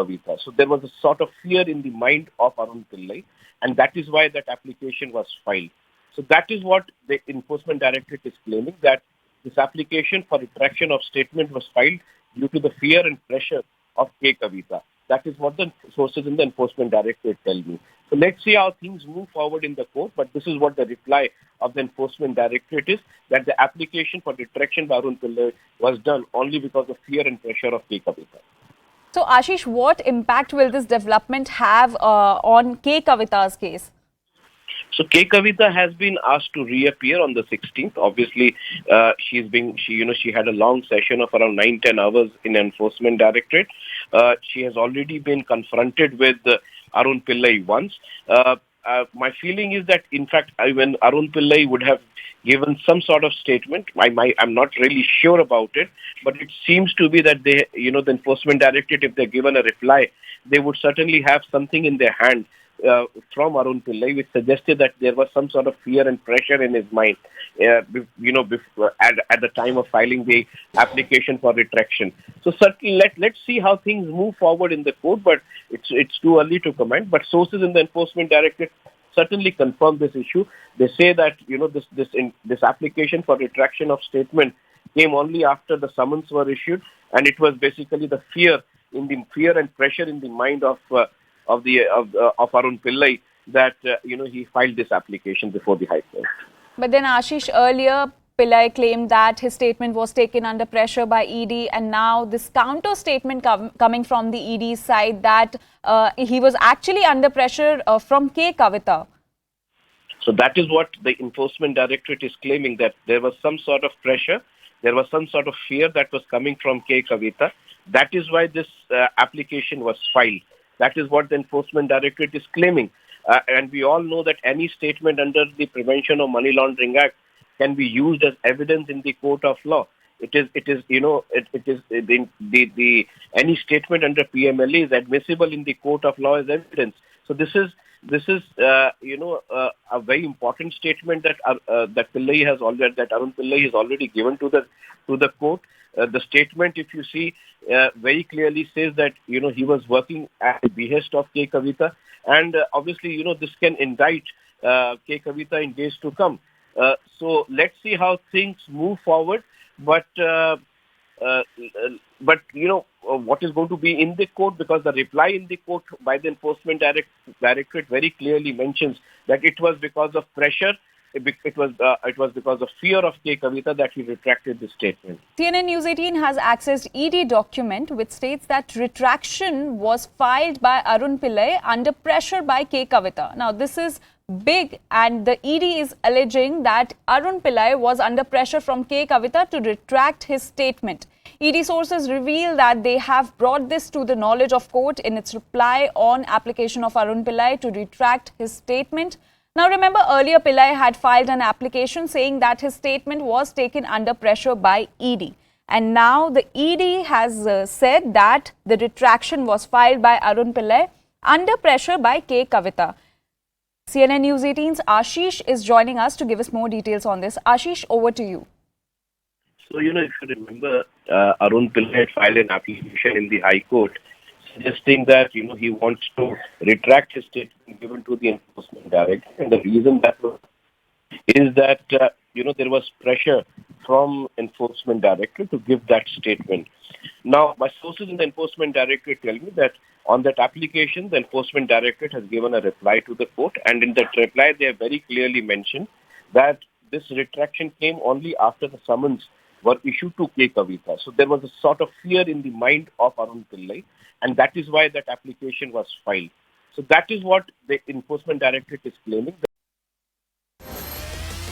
Kavitha. So there was a sort of fear in the mind of Arun Pillai, and that is why that application was filed. So that is what the Enforcement Directorate is claiming, that this application for retraction of statement was filed due to the fear and pressure of K Kavitha. That is what the sources in the Enforcement Directorate tell me. So let's see how things move forward in the court, but this is what the reply of the Enforcement Directorate is, that the application for retraction by Arun Pillai was done only because of fear and pressure of K Kavitha. So, Ashish, what impact will this development have on K Kavitha's case? So K Kavitha has been asked to reappear on the 16th. Obviously, she had a long session of around 9-10 hours in Enforcement Directorate. She has already been confronted with Arun Pillai once. My feeling is that, in fact, when Arun Pillai would have given some sort of statement, I'm not really sure about it, but it seems to be that the Enforcement Directorate, if they're given a reply, they would certainly have something in their hand from Arun Pillai, which suggested that there was some sort of fear and pressure in his mind, at the time of filing the application for retraction. So certainly, let's see how things move forward in the court, but it's too early to comment. But sources in the Enforcement Directorate certainly confirm this issue. They say that this application for retraction of statement came only after the summons were issued, and it was basically the fear and pressure in the mind of Arun Pillai that he filed this application before the High Court. But then, Ashish, earlier Pillai claimed that his statement was taken under pressure by ED, and now this counter statement coming from the ED side that he was actually under pressure from K Kavitha. So that is what the Enforcement Directorate is claiming, that there was some sort of pressure, there was some sort of fear that was coming from K Kavitha. That is why this application was filed. That is what the Enforcement Directorate is claiming. And we all know that any statement under the Prevention of Money Laundering Act can be used as evidence in the court of law. Any statement under PMLA is admissible in the court of law as evidence. So this is a very important statement that Arun Pillai has already given to the court. The statement, if you see, very clearly says that he was working at the behest of K Kavitha, and obviously this can indict K Kavitha in days to come. So let's see how things move forward. But what is going to be in the court, because the reply in the court by the Enforcement Directorate very clearly mentions that it was because of pressure. It was because of fear of K Kavitha that he retracted the statement. CNN News 18 has accessed ED document which states that retraction was filed by Arun Pillai under pressure by K Kavitha. Now this is big, and the ED is alleging that Arun Pillai was under pressure from K Kavitha to retract his statement. ED sources reveal that they have brought this to the knowledge of court in its reply on application of Arun Pillai to retract his statement. Now remember, earlier Pillai had filed an application saying that his statement was taken under pressure by ED. And now the ED has said that the retraction was filed by Arun Pillai under pressure by K Kavitha. CNN News 18's Ashish is joining us to give us more details on this. Ashish, over to you. So, if you remember, Arun Pillai had filed an application in the High Court suggesting that, he wants to retract his statement given to the Enforcement Directorate. And the reason is that, there was pressure from Enforcement Directorate to give that statement. Now, my sources in the Enforcement Directorate tell me that on that application, the Enforcement Directorate has given a reply to the court, and in that reply, they have very clearly mentioned that this retraction came only after the summons were issued to K Kavitha. So there was a sort of fear in the mind of Arun Pillai, and that is why that application was filed. So that is what the Enforcement Directorate is claiming.